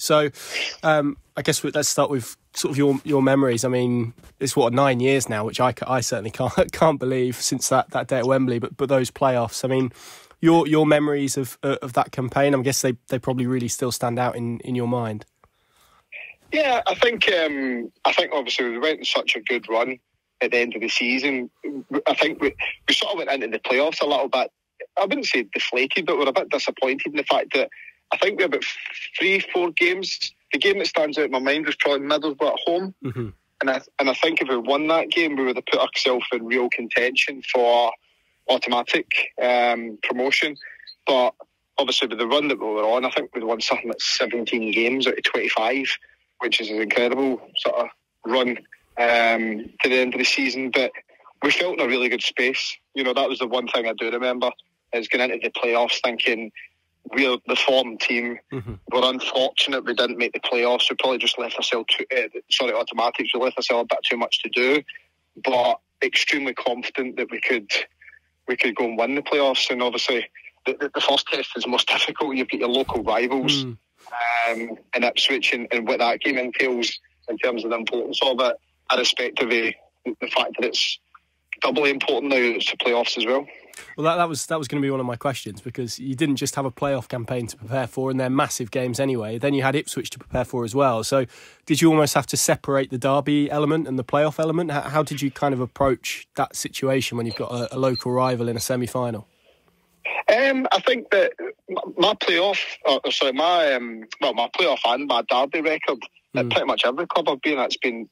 So I guess let's start with sort of your memories. I mean, it's 9 years now, which I certainly can't believe since that day at Wembley. But those playoffs, I mean, your memories of that campaign, I guess they probably really still stand out in your mind. Yeah, I think obviously we went on such a good run at the end of the season. I think we sort of went into the playoffs a little bit, I wouldn't say deflated, but we're a bit disappointed in the fact that I think we had about 3-4 games. The game that stands out in my mind was probably Middlesbrough at home. Mm-hmm. And I think if we won that game, we would have put ourselves in real contention for automatic promotion. But obviously with the run that we were on, I think we'd won something like 17 games out of 25, which is an incredible sort of run to the end of the season. But we felt in a really good space. You know, that was the one thing I do remember, is going into the playoffs thinking we're the form team. Mm-hmm. We're unfortunate we didn't make the playoffs. We probably just left ourselves automatics. We left ourselves a bit too much to do, but extremely confident that we could go and win the playoffs. And obviously the first test is most difficult. You've got your local rivals in Ipswich, and what that game entails in terms of the importance of it, irrespective of the fact that it's doubly important now it's the playoffs as well. Well, that was going to be one of my questions, because you didn't just have a playoff campaign to prepare for, and they're massive games anyway. Then you had Ipswich to prepare for as well. So did you almost have to separate the derby element and the playoff element? How did you kind of approach that situation when you've got a local rival in a semi-final? I think that my playoff and my derby record at pretty much every club I've been at's been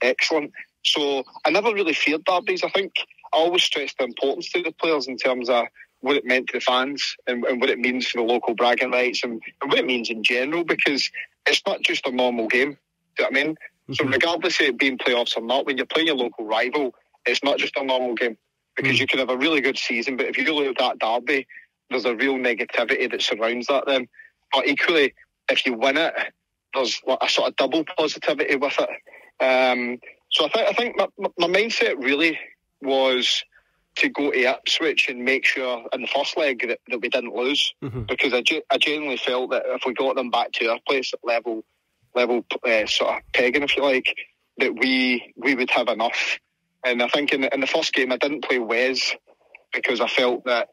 excellent. So I never really feared derbies. I think I always stressed the importance to the players in terms of what it meant to the fans and what it means for the local bragging rights and what it means in general, because it's not just a normal game. Do you know what I mean? Mm-hmm. So regardless of it being playoffs or not, when you're playing your local rival, it's not just a normal game, because you can have a really good season, but if you lose that derby, there's a real negativity that surrounds that then. But equally, if you win it, there's a sort of double positivity with it. So I think my mindset really was to go to Ipswich and make sure in the first leg that we didn't lose, because I genuinely felt that if we got them back to our place at level sort of pegging, if you like, that we would have enough. And I think in the first game I didn't play Wes because I felt that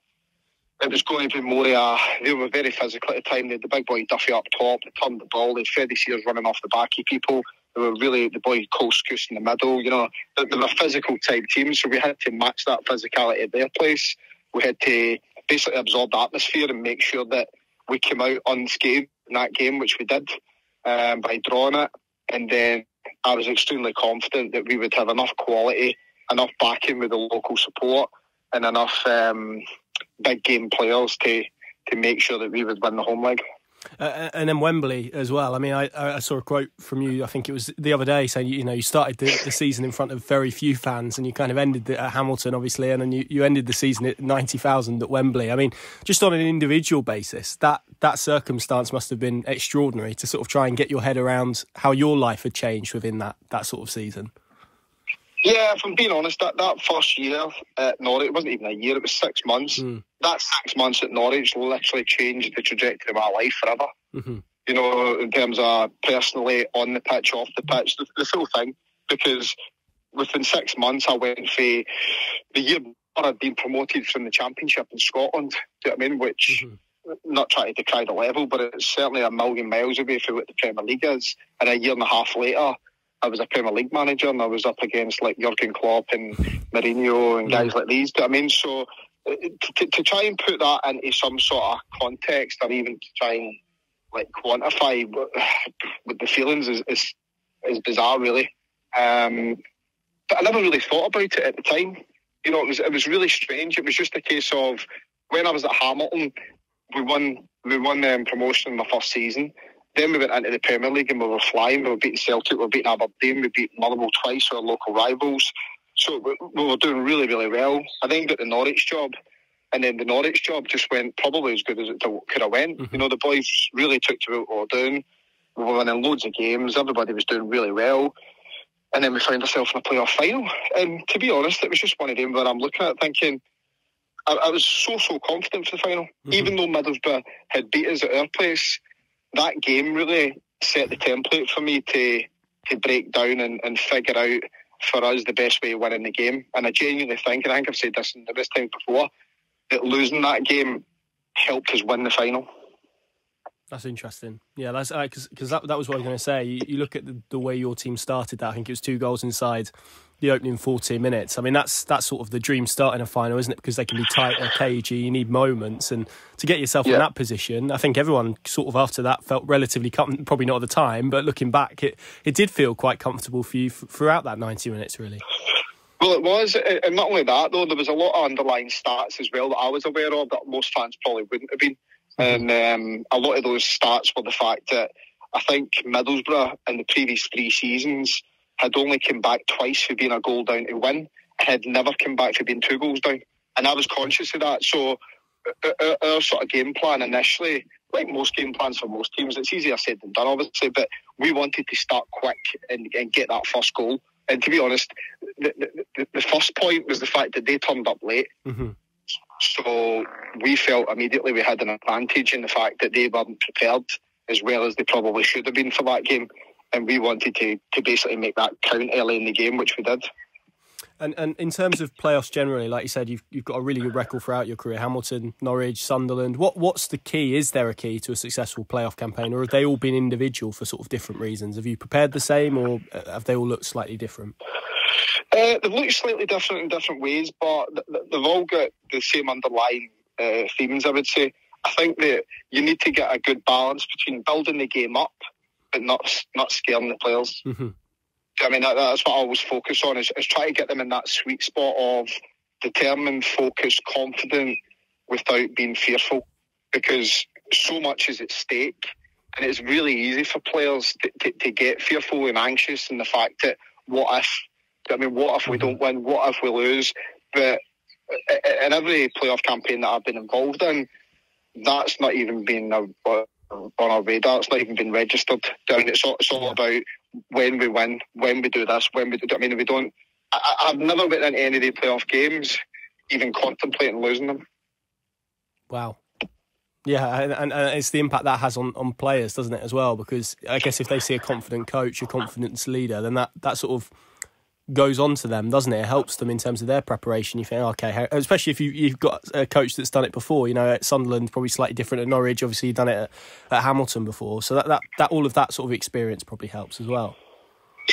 it was going to be more they were very physical at the time. They had the big boy Duffy up top, they turned the ball, they had Freddie Sears running off the back of people. They were really the boy Cole Scouse in the middle. You know, they were a physical type team, so we had to match that physicality at their place. We had to basically absorb the atmosphere and make sure that we came out unscathed in that game, which we did by drawing it. And then I was extremely confident that we would have enough quality, enough backing with the local support, and enough big game players to make sure that we would win the home leg. And then Wembley as well. I mean, I saw a quote from you, I think it was the other day, saying, you know, you started the season in front of very few fans and you kind of ended it at Hamilton, obviously, and then you ended the season at 90,000 at Wembley. I mean, just on an individual basis, that circumstance must have been extraordinary to sort of try and get your head around how your life had changed within that sort of season. Yeah, if I'm being honest, that first year at Norwich, it wasn't even a year, it was 6 months. That 6 months at Norwich literally changed the trajectory of my life forever. Mm-hmm. You know, in terms of personally, on the pitch, off the pitch, the full thing. Because within 6 months, I went for the year I'd been promoted from the Championship in Scotland, do you know what I mean? Which, not trying to decry the level, but it's certainly a million miles away from what the Premier League is. And a year and a half later, I was a Premier League manager and I was up against like Jurgen Klopp and Mourinho and guys like these. Do you know what I mean? So to try and put that into some sort of context, or even to try and like quantify what the feelings is bizarre, really. But I never really thought about it at the time. You know, it was really strange. It was just a case of when I was at Hamilton, we won promotion in my first season. Then we went into the Premier League and we were flying. We were beating Celtic, we were beating Aberdeen, we beat Motherwell twice, our local rivals. So we were doing really, really well. I then got the Norwich job, and then the Norwich job just went probably as good as it could have went. You know, the boys really took to what we were doing. We were winning loads of games. Everybody was doing really well. And then we found ourselves in a playoff final. And to be honest, it was just one of them where I'm looking at it thinking, I was so confident for the final. Even though Middlesbrough had beat us at our place, that game really set the template for me to break down and figure out for us the best way of winning the game. And I genuinely think, and I think I've said this numerous times before, that losing that game helped us win the final. That's interesting. Yeah, that's because that was what I was going to say. You look at the way your team started that. I think it was 2 goals inside the opening 14 minutes. I mean, that's sort of the dream start in a final, isn't it? Because they can be tight or cagey. You need moments. And to get yourself in that position, I think everyone sort of after that felt relatively comfortable. Probably not at the time, but looking back, it did feel quite comfortable for you throughout that 90 minutes, really. Well, it was. And not only that, though, there was a lot of underlying stats as well that I was aware of that most fans probably wouldn't have been. And a lot of those stats were the fact that I think Middlesbrough in the previous 3 seasons had only come back twice for being a goal down to win, and had never come back for being 2 goals down. And I was conscious of that. So our sort of game plan initially, like most game plans for most teams, it's easier said than done, obviously, but we wanted to start quick and get that first goal. And to be honest, the first point was the fact that they turned up late. Mm-hmm. So we felt immediately we had an advantage in the fact that they weren't prepared as well as they probably should have been for that game. And we wanted to basically make that count early in the game, which we did. And in terms of playoffs generally, like you said, you've got a really good record throughout your career. Hamilton, Norwich, Sunderland. What's the key? Is there a key to a successful playoff campaign, or have they all been individual for sort of different reasons? Have you prepared the same, or have they all looked slightly different? They've looked slightly different in different ways, but they've all got the same underlying themes, I would say. I think that you need to get a good balance between building the game up but not scaring the players. Mm-hmm. I mean, that's what I always focus on, is try to get them in that sweet spot of determined, focused, confident without being fearful, because so much is at stake, and it's really easy for players to get fearful and anxious in the fact that what if we don't win? What if we lose? But in every playoff campaign that I've been involved in, that's not even been on our radar. It's not even been registered down. It's all about when we win, when we do this, when we do. I mean, we don't. I've never been in any of the playoff games even contemplating losing them. Wow. Yeah, and it's the impact that has on players, doesn't it, as well? Because I guess if they see a confident coach, a confident leader, then that sort of goes on to them, doesn't it? It helps them in terms of their preparation. You think, okay, especially if you've got a coach that's done it before. You know, at Sunderland, probably slightly different at Norwich. Obviously, you've done it at Hamilton before, so that all of that sort of experience probably helps as well.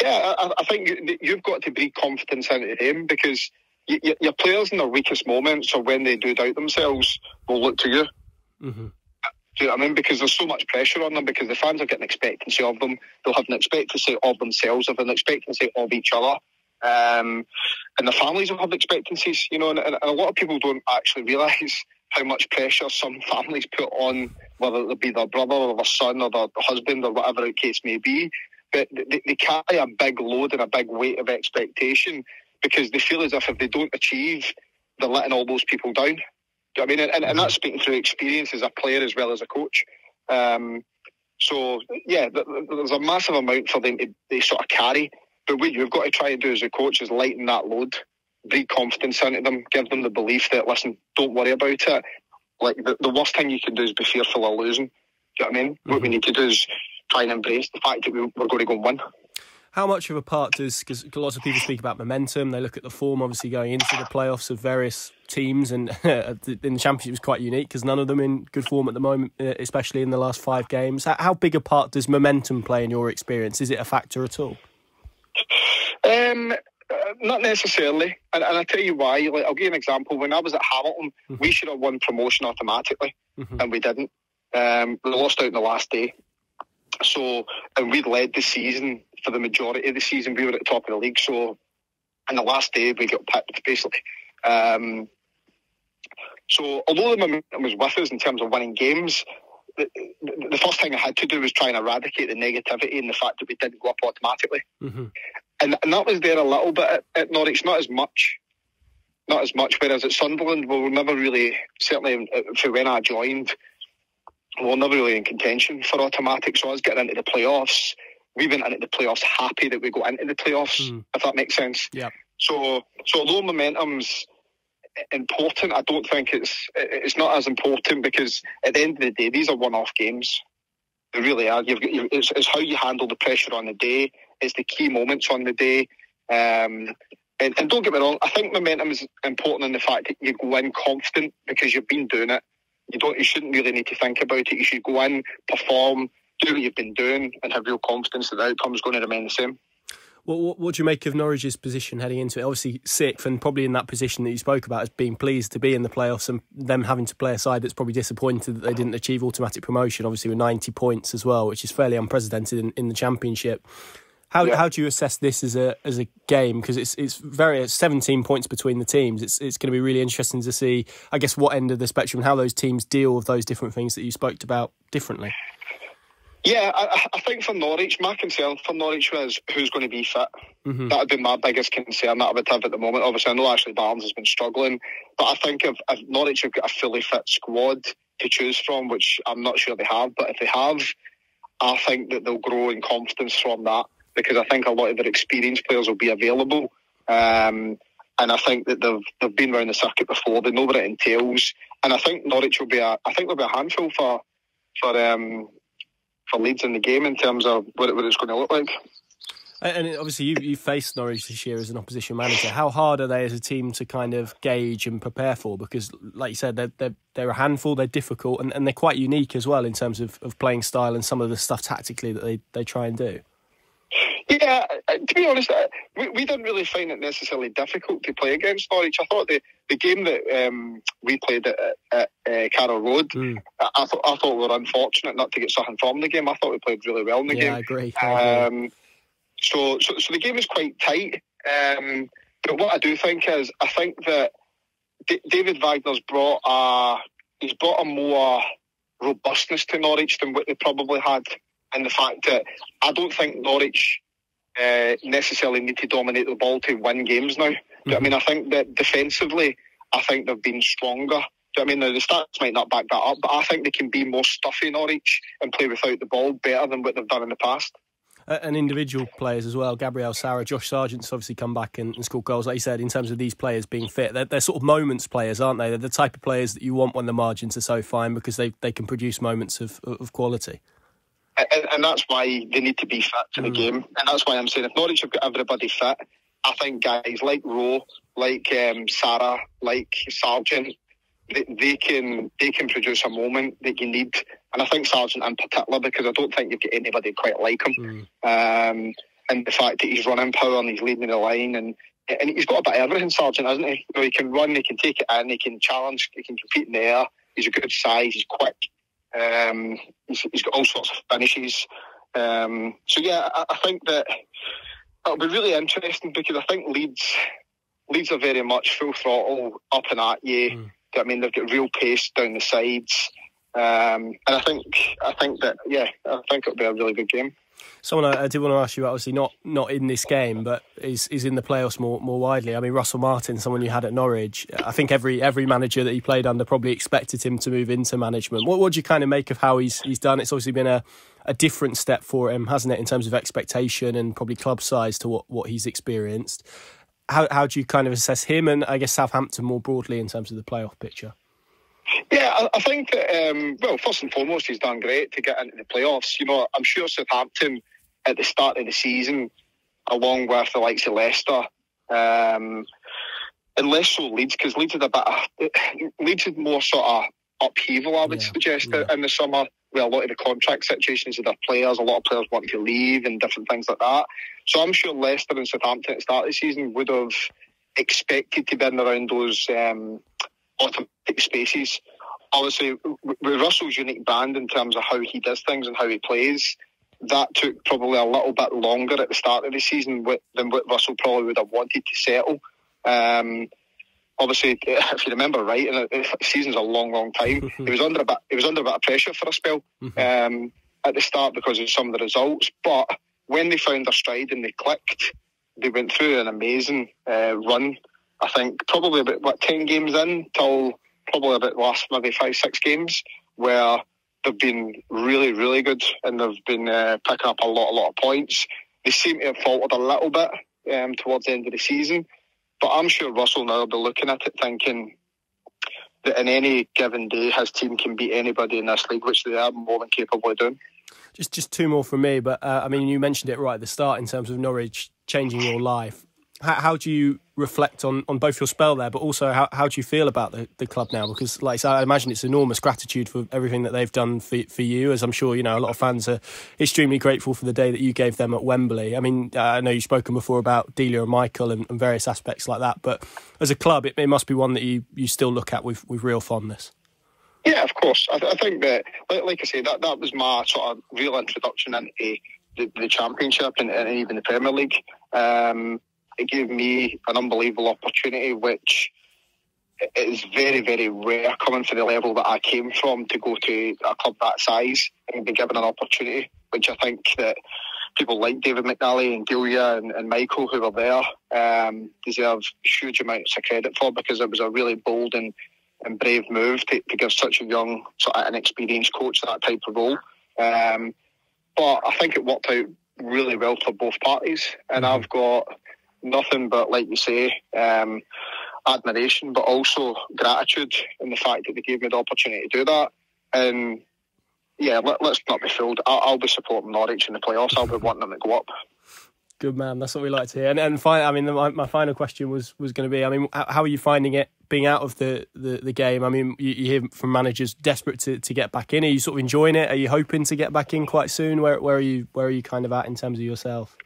Yeah, I think you've got to breed confidence into them, because your players in their weakest moments, or when they do doubt themselves, will look to you. Mm-hmm. Do you know what I mean? Because there's so much pressure on them, because the fans are getting an expectancy of them. They'll have an expectancy of themselves, have an expectancy of each other. And the families will have expectancies, you know, and a lot of people don't actually realise how much pressure some families put on, whether it be their brother or their son or their husband or whatever the case may be. But they carry a big load and a big weight of expectation, because they feel as if they don't achieve, they're letting all those people down. Do you know what I mean? And that's speaking through experience as a player as well as a coach. So, yeah, there's a massive amount for them to sort of carry. But what you've got to try and do as a coach is lighten that load, breed confidence into them, give them the belief that, listen, don't worry about it. Like, the worst thing you can do is be fearful of losing. Do you know what I mean? Mm-hmm. What we need to do is try and embrace the fact that we're going to go and win. How much of a part because lots of people speak about momentum, they look at the form obviously going into the playoffs of various teams, and in the Championship was quite unique because none of them in good form at the moment, especially in the last 5 games. How big a part does momentum play in your experience? Is it a factor at all? Not necessarily, and I'll tell you why. Like, I'll give you an example. When I was at Hamilton, we should have won promotion automatically, and we didn't. We lost out in the last day. So, and we'd led the season for the majority of the season. We were at the top of the league. So, in the last day, we got picked, basically. So, although the momentum was with us in terms of winning games, the first thing I had to do was try and eradicate the negativity and the fact that we didn't go up automatically. Mm-hmm. And that was there a little bit at Norwich, not as much. Whereas at Sunderland, we were never really, certainly for when I joined, we were never really in contention for automatic. So I was getting into the playoffs. We went into the playoffs happy that we got into the playoffs, if that makes sense. Yeah. So although momentum's important, I don't think it's not as important, because at the end of the day, these are one-off games. They really are. It's how you handle the pressure on the day. It's the key moments on the day. And don't get me wrong, I think momentum is important in the fact that you go in confident because you've been doing it. You shouldn't really need to think about it. You should go in, perform, do what you've been doing, and have real confidence that the outcome is going to remain the same. Well, what do you make of Norwich's position heading into it? Obviously sixth, and probably in that position that you spoke about as being pleased to be in the playoffs, and them having to play a side that's probably disappointed that they didn't achieve automatic promotion, obviously with 90 points as well, which is fairly unprecedented in the Championship. How do you assess this as a game? Because it's 17 points between the teams. It's going to be really interesting to see, I guess, what end of the spectrum and how those teams deal with those different things that you spoke about differently. Yeah, I think for Norwich, my concern for Norwich was who's going to be fit. Mm-hmm. That would be my biggest concern that I would have at the moment. Obviously, I know Ashley Barnes has been struggling, but I think if Norwich have got a fully fit squad to choose from, which I'm not sure they have, but if they have, I think that they'll grow in confidence from that, because I think a lot of their experienced players will be available. And I think that they've been around the circuit before. They know what it entails. And I think Norwich will be a handful for Leeds in the game in terms of what it's going to look like. And obviously you faced Norwich this year as an opposition manager. How hard are they as a team to kind of gauge and prepare for? Because like you said, they're a handful, they're difficult, and they're quite unique as well in terms of playing style and some of the stuff tactically that they try and do. Yeah, to be honest, we didn't really find it necessarily difficult to play against Norwich. I thought the game that we played at Carroll Road, I thought we were unfortunate not to get something from the game. I thought we played really well in the game. Yeah, I agree. So the game is quite tight. But what I do think is, I think that David Wagner's brought a more robustness to Norwich than what they probably had. And the fact that I don't think Norwich necessarily need to dominate the ball to win games now. Mm-hmm. I mean, I think that defensively, I think they've been stronger. I mean, the stats might not back that up, but I think they can be more stuffy, Norwich, and play without the ball better than what they've done in the past. And individual players as well. Gabriel Sara, Josh Sargent's obviously come back and scored goals. Like you said, in terms of these players being fit, they're sort of moments players, aren't they? They're the type of players that you want when the margins are so fine, because they can produce moments of quality. And that's why they need to be fit for the game. And that's why I'm saying if Norwich have got everybody fit, I think guys like Rowe, like Sara, like Sargent, they can produce a moment that you need. And I think Sargent in particular, because I don't think you've got anybody quite like him. And the fact that he's running power and he's leading the line, and he's got a bit of everything, Sargent, hasn't he? You know, he can run, he can take it in, he can challenge, he can compete in the air. He's a good size, he's quick. He's got all sorts of finishes. So yeah, I think that it'll be really interesting, because I think Leeds are very much full throttle, up and at you. I mean, they've got real pace down the sides, and I think that it'll be a really good game. Someone I did want to ask you about, obviously not in this game, but is in the playoffs more widely. I mean, Russell Martin, someone you had at Norwich. I think every manager that he played under probably expected him to move into management. What do you kind of make of how he's done? It's obviously been a different step for him, hasn't it, in terms of expectation and probably club size to what he's experienced. How do you kind of assess him and I guess Southampton more broadly in terms of the playoff picture? Yeah, I think that, first and foremost, he's done great to get into the playoffs. You know, I'm sure Southampton at the start of the season, along with the likes of Leicester, and less so Leeds, because Leeds had more sort of upheaval, I would suggest, in the summer, with a lot of the contract situations of their players, a lot of players wanting to leave and different things like that. So I'm sure Leicester and Southampton at the start of the season would have expected to be in around those automatic spaces. Obviously, with Russell's unique brand in terms of how he does things and how he plays, that took probably a little bit longer at the start of the season than what Russell probably would have wanted to settle. Obviously, if you remember right, and the season's a long time, he was under a bit of pressure for a spell at the start because of some of the results. But when they found their stride and they clicked, they went through an amazing run. I think probably about 10 games in till probably about the last maybe 5-6 games, where they've been really, really good, and they've been picking up a lot of points. They seem to have faltered a little bit towards the end of the season, but I'm sure Russell now will be looking at it thinking that in any given day his team can beat anybody in this league, which they are more than capable of doing. Just two more from me, but I mean, you mentioned it right at the start in terms of Norwich changing your life. How do you reflect on both your spell there, but also how do you feel about the club now? Because, like I said, I imagine it's enormous gratitude for everything that they've done for you, as I'm sure, a lot of fans are extremely grateful for the day that you gave them at Wembley. I mean, I know you've spoken before about Delia and Michael and various aspects like that, but as a club, it must be one that you still look at with real fondness. Yeah, of course. I think that, like I say, that was my sort of real introduction into the Championship and even the Premier League. It gave me an unbelievable opportunity, which is very, very rare coming from the level that I came from, to go to a club that size and be given an opportunity, which I think that people like David McNally and Delia and Michael, who were there, deserve huge amounts of credit for, because it was a really bold and brave move to give such a young, sort of inexperienced coach that type of role. But I think it worked out really well for both parties, and I've got nothing but, like you say, admiration, but also gratitude in the fact that they gave me the opportunity to do that. And yeah, let's not be fooled. I'll be supporting Norwich in the playoffs. I'll be wanting them to go up. Good man, that's what we like to hear. And finally, I mean, my final question was going to be, I mean, how are you finding it being out of the game? I mean, you hear from managers desperate to get back in. Are you sort of enjoying it? Are you hoping to get back in quite soon? Where are you kind of at in terms of yourself?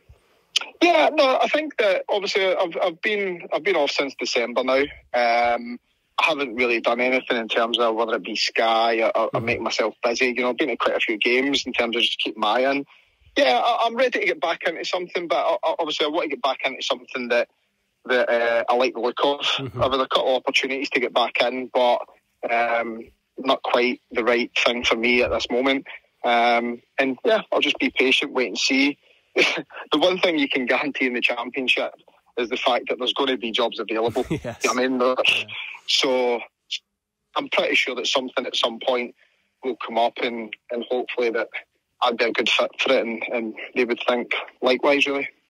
Yeah, no, I think that obviously I've been off since December now. I haven't really done anything in terms of whether it be Sky or make myself busy. I've been to quite a few games in terms of just keeping my eye in. Yeah, I'm ready to get back into something, but obviously I want to get back into something that I like the look of. I've had a couple of opportunities to get back in, but not quite the right thing for me at this moment. And yeah, I'll just be patient, wait and see. The one thing you can guarantee in the Championship is the fact that there's going to be jobs available. Yes. I mean, so I'm pretty sure that something at some point will come up, and hopefully that I'd be a good fit for it, and they would think likewise, really.